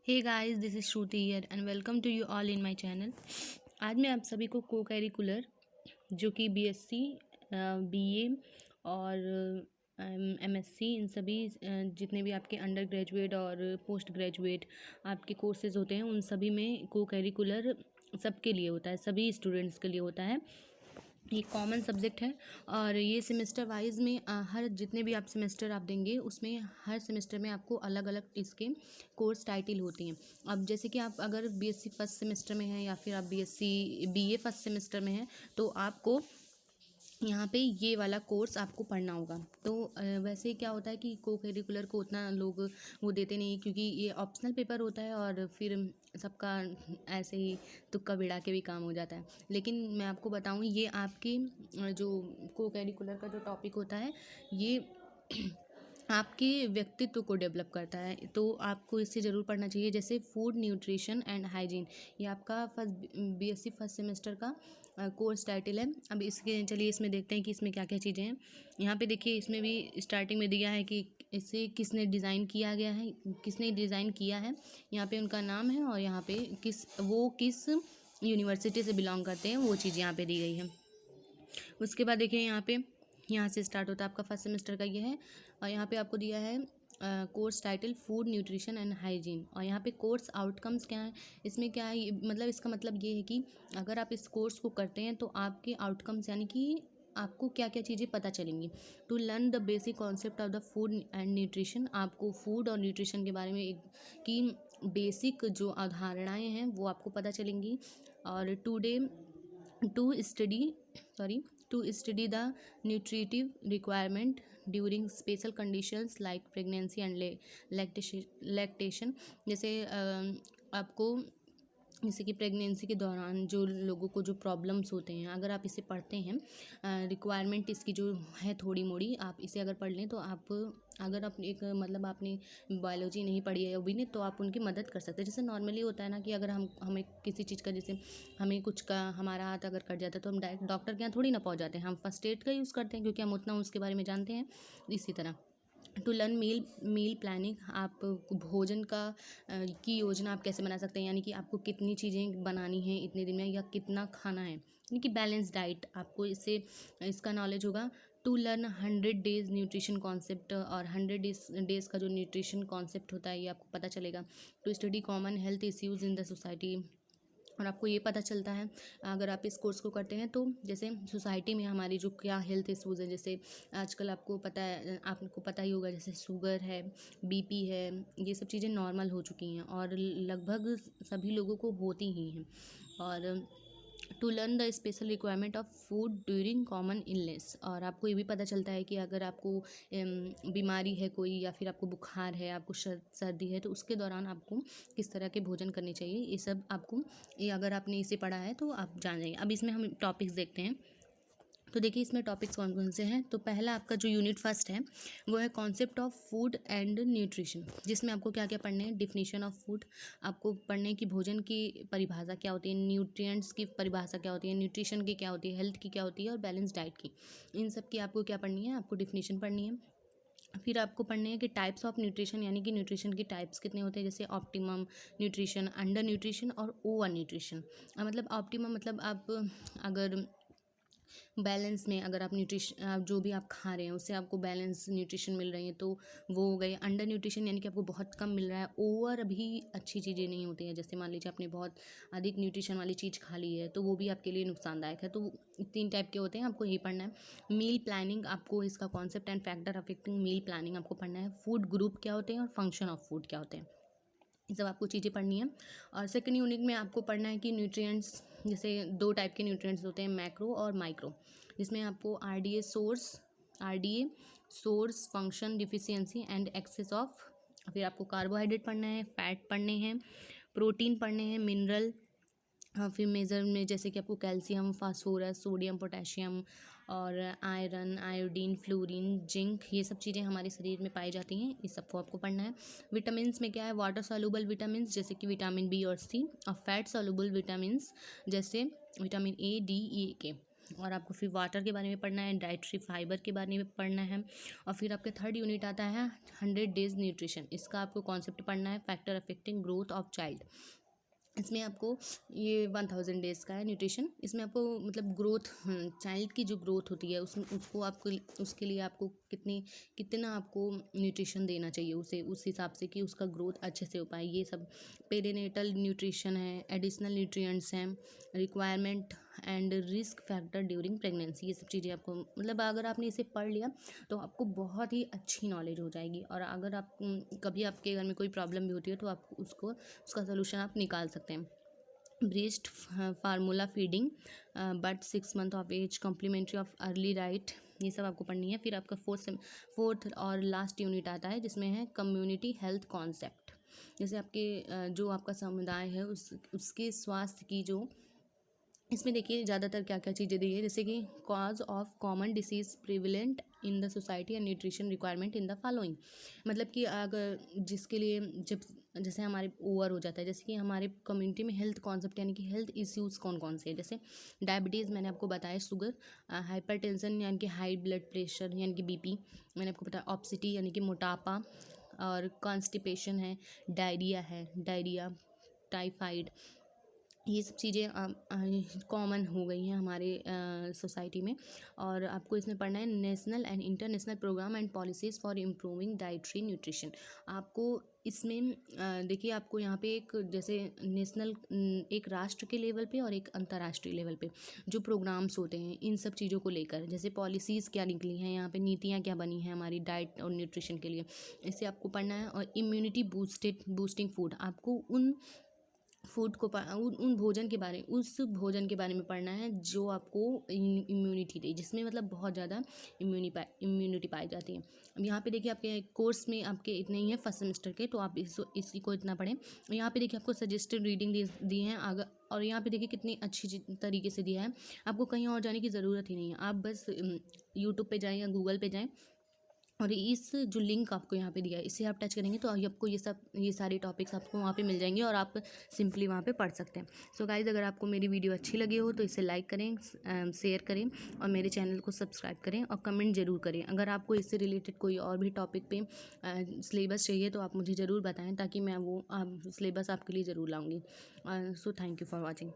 Hey guys, this is Shruti here and welcome to you all in my channel. आज मैं आप सभी को को करिकुलर जो कि बीएससी, बीए और एमएससी इन सभी जितने भी आपके अंडर ग्रेजुएट और पोस्ट ग्रेजुएट आपके कोर्सेज होते हैं उन सभी में को करिकुलर सबके लिए होता है, सभी स्टूडेंट्स के लिए होता है। ये कॉमन सब्जेक्ट है और ये सेमेस्टर वाइज में हर जितने भी आप सेमेस्टर आप देंगे उसमें हर सेमेस्टर में आपको अलग अलग इसके कोर्स टाइटल होती हैं। अब जैसे कि आप अगर बीएससी फर्स्ट सेमेस्टर में हैं या फिर आप बीएससी बीए फर्स्ट सेमेस्टर में हैं तो आपको यहाँ पे ये वाला कोर्स आपको पढ़ना होगा। तो वैसे क्या होता है कि को करिकुलर को उतना लोग वो देते नहीं क्योंकि ये ऑप्शनल पेपर होता है और फिर सबका ऐसे ही तुक्का भिड़ा के भी काम हो जाता है। लेकिन मैं आपको बताऊँ ये आपके जो को करिकुलर का जो टॉपिक होता है ये आपके व्यक्तित्व को डेवलप करता है, तो आपको इससे ज़रूर पढ़ना चाहिए। जैसे फूड न्यूट्रिशन एंड हाइजीन, ये आपका फर्स्ट बीएससी फर्स्ट सेमेस्टर का कोर्स टाइटल है। अब इसके चलिए इसमें देखते हैं कि इसमें क्या क्या चीज़ें हैं। यहाँ पे देखिए इसमें भी स्टार्टिंग में दिया है कि इसे किसने डिज़ाइन किया गया है, किसने डिज़ाइन किया है, यहाँ पे उनका नाम है और यहाँ पे किस यूनिवर्सिटी से बिलोंग करते हैं वो चीज़ यहाँ पे दी गई है। उसके बाद देखिए यहाँ से स्टार्ट होता है आपका फर्स्ट सेमेस्टर का ये है और यहाँ पे आपको दिया है course title food nutrition and hygiene और यहाँ पे कोर्स आउटकम्स क्या है। इसमें क्या है मतलब इसका मतलब ये है कि अगर आप इस कोर्स को करते हैं तो आपके आउटकम्स यानी कि आपको क्या क्या चीज़ें पता चलेंगी। To learn the basic concept of the food and nutrition, आपको फूड और न्यूट्रिशन के बारे में की बेसिक जो अवधारणाएँ हैं वो आपको पता चलेंगी। और to study sorry to study the nutritive requirement during special conditions like pregnancy and lactation. जैसे आपको जैसे कि प्रेगनेंसी के दौरान जो लोगों को जो प्रॉब्लम्स होते हैं अगर आप इसे पढ़ते हैं, रिक्वायरमेंट इसकी जो है थोड़ी मोड़ी आप इसे अगर पढ़ लें तो आप अगर आप एक मतलब आपने बायोलॉजी नहीं पढ़ी है अभी ने तो आप उनकी मदद कर सकते हैं। जैसे नॉर्मली होता है ना कि अगर हमें किसी चीज़ का जैसे हमें कुछ का हमारा हाथ अगर कट जाता है तो हम डायरेक्ट डॉक्टर के यहाँ थोड़ी ना पहुँच जाते हैं, हम फर्स्ट एड का यूज़ करते हैं क्योंकि हम उतना उसके बारे में जानते हैं। इसी तरह टू लर्न मील प्लानिंग, आप भोजन का की योजना आप कैसे बना सकते हैं, यानी कि आपको कितनी चीज़ें बनानी है इतने दिन में या कितना खाना है, यानी कि बैलेंस डाइट आपको इससे इसका नॉलेज होगा। To learn 100 days nutrition concept, और 100 डेज का जो न्यूट्रिशन कॉन्सेप्ट होता है ये आपको पता चलेगा। To study common health issues in the society, और आपको ये पता चलता है अगर आप इस कोर्स को करते हैं तो जैसे सोसाइटी में हमारी जो क्या हेल्थ इश्यूज़ हैं, जैसे आजकल आपको पता ही होगा जैसे शुगर है, बीपी है, ये सब चीज़ें नॉर्मल हो चुकी हैं और लगभग सभी लोगों को होती ही हैं। और to learn the special requirement of food during common illness, और आपको ये भी पता चलता है कि अगर आपको बीमारी है कोई या फिर आपको बुखार है, आपको सर्दी है तो उसके दौरान आपको किस तरह के भोजन करने चाहिए, ये सब आपको ये अगर आपने इसे पढ़ा है तो आप जान जाएंगे। अब इसमें हम टॉपिक्स देखते हैं। तो देखिए इसमें टॉपिक्स कौन कौन से हैं। तो पहला आपका जो यूनिट फर्स्ट है वो है concept of food and nutrition, जिसमें आपको क्या क्या पढ़ने हैं। डिफिनीशन ऑफ फूड, आपको पढ़ने की भोजन की परिभाषा क्या होती है, न्यूट्रिएंट्स की परिभाषा क्या होती है, न्यूट्रिशन की क्या होती है, हेल्थ की क्या होती है और बैलेंस डाइट की, इन सब की आपको क्या पढ़नी है, आपको डिफिनीशन पढ़नी है। फिर आपको पढ़ने हैं कि टाइप्स ऑफ न्यूट्रिशन, यानी कि न्यूट्रिशन के टाइप्स कितने होते हैं, जैसे ऑप्टिमम न्यूट्रिशन, अंडर न्यूट्रिशन और ओवर न्यूट्रिशन। मतलब ऑप्टिमम मतलब आप अगर बैलेंस में अगर आप न्यूट्रिशन आप जो भी आप खा रहे हैं उससे आपको बैलेंस न्यूट्रिशन मिल रही है तो वो हो गए। अंडर न्यूट्रिशन यानी कि आपको बहुत कम मिल रहा है, ओवर भी अच्छी चीज़ें नहीं होती हैं, जैसे मान लीजिए आपने बहुत अधिक न्यूट्रिशन वाली चीज़ खा ली है तो वो भी आपके लिए नुकसानदायक है। तो 3 टाइप के होते हैं, आपको यही पढ़ना है। मील प्लानिंग, आपको इसका concept and factor affecting meal planning आपको पढ़ना है। फूड ग्रुप क्या होते हैं और फंक्शन ऑफ फूड क्या होते हैं, ये सब आपको चीज़ें पढ़नी है। और सेकंड यूनिट में आपको पढ़ना है कि न्यूट्रिएंट्स, जैसे 2 टाइप के न्यूट्रिएंट्स होते हैं, मैक्रो और माइक्रो, जिसमें आपको RDA source function deficiency and excess of. फिर आपको कार्बोहाइड्रेट पढ़ना है, फैट पढ़ने हैं, प्रोटीन पढ़ने हैं, मिनरल, हाँ फिर मेजर में जैसे कि आपको कैल्शियम, फास्फोरस, सोडियम, पोटेशियम और आयरन, आयोडीन, फ्लोरीन, जिंक, ये सब चीज़ें हमारे शरीर में पाई जाती हैं, इस सबको आपको पढ़ना है। विटामिन्स में क्या है, वाटर सॉल्युबल विटामिन्स जैसे कि विटामिन बी और सी, और फैट सॉल्युबल विटामिन्स जैसे विटामिन ए, डी, ई, के, और आपको फिर वाटर के बारे में पढ़ना है, डाइटरी फाइबर के बारे में पढ़ना है। और फिर आपका थर्ड यूनिट आता है 100 डेज न्यूट्रिशन। इसका आपको कॉन्सेप्ट पढ़ना है, factor affecting growth of child. इसमें आपको ये 1000 डेज़ का है न्यूट्रिशन। इसमें आपको मतलब ग्रोथ, चाइल्ड की जो ग्रोथ होती है उसको आपको, उसके लिए आपको कितना आपको न्यूट्रिशन देना चाहिए उसे, उस हिसाब से कि उसका ग्रोथ अच्छे से हो पाए। ये सब पेरीनेटल न्यूट्रिशन है, एडिशनल न्यूट्रिएंट्स हैं, requirement and risk factor during pregnancy. ये सब चीज़ें आपको मतलब अगर आपने इसे पढ़ लिया तो आपको बहुत ही अच्छी नॉलेज हो जाएगी। और अगर आप कभी आपके घर में कोई प्रॉब्लम भी होती है तो आप उसका सोल्यूशन आप निकाल सकते हैं। Breast formula feeding, but 6 month of age, complementary of early right, ये सब आपको पढ़नी है। फिर आपका फोर्थ और लास्ट यूनिट आता है जिसमें है कम्युनिटी हेल्थ कॉन्सेप्ट। जैसे आपके जो आपका समुदाय है उसके स्वास्थ्य की जो, इसमें देखिए ज़्यादातर क्या क्या चीज़ें दी है, जैसे कि cause of common disease prevalent in the society and nutrition requirement in the following. मतलब कि अगर जिसके लिए जब जैसे हमारे ओवर हो जाता है, जैसे कि हमारे कम्युनिटी में हेल्थ कॉन्सेप्ट यानी कि हेल्थ इश्यूज़ कौन कौन से हैं, जैसे डायबिटीज़ मैंने आपको बताया, शुगर, हाइपरटेंशन यानी कि हाई ब्लड प्रेशर यानी कि बीपी, मैंने आपको बताया ऑब्सिटी यानी कि मोटापा, और कॉन्स्टिपेशन है, डायरिया, टाइफाइड। ये सब चीज़ें कॉमन हो गई हैं हमारे सोसाइटी में। और आपको इसमें पढ़ना है national and international program and policies for improving dietary nutrition. आपको इसमें देखिए आपको यहाँ पे एक जैसे नेशनल, एक राष्ट्र के लेवल पे और एक अंतर्राष्ट्रीय लेवल पे जो प्रोग्राम्स होते हैं इन सब चीज़ों को लेकर, जैसे पॉलिसीज़ क्या निकली हैं, यहाँ पे नीतियाँ क्या बनी हैं हमारी डाइट और न्यूट्रिशन के लिए, इसे आपको पढ़ना है। और इम्यूनिटी बूस्टिंग फूड, आपको उन फूड को उन उस भोजन के बारे में पढ़ना है जो आपको इम्यूनिटी दे, जिसमें मतलब बहुत ज़्यादा इम्यूनिटी पाई जाती है। अब यहाँ पे देखिए आपके कोर्स में आपके इतने ही हैं फर्स्ट सेमेस्टर के, तो आप इसी को इतना पढ़ें। यहाँ पे देखिए आपको सजेस्टेड रीडिंग दी हैं आगे, और यहाँ पे देखिए कितनी अच्छी तरीके से दिया है, आपको कहीं और जाने की ज़रूरत ही नहीं है। आप बस यूट्यूब पे जाएँ या गूगल पे जाएँ, और इस जो लिंक आपको यहाँ पे दिया है इसे आप टच करेंगे तो आपको ये सारे टॉपिक्स आपको वहाँ पे मिल जाएंगे और आप सिंपली वहाँ पे पढ़ सकते हैं। सो गाइज़, अगर आपको मेरी वीडियो अच्छी लगी हो तो इसे लाइक करें, शेयर करें और मेरे चैनल को सब्सक्राइब करें और कमेंट ज़रूर करें। अगर आपको इससे रिलेटेड कोई और भी टॉपिक पे सिलेबस चाहिए तो आप मुझे ज़रूर बताएँ, ताकि मैं वो सिलेबस आपके लिए ज़रूर लाऊँगी। So thank you for watching.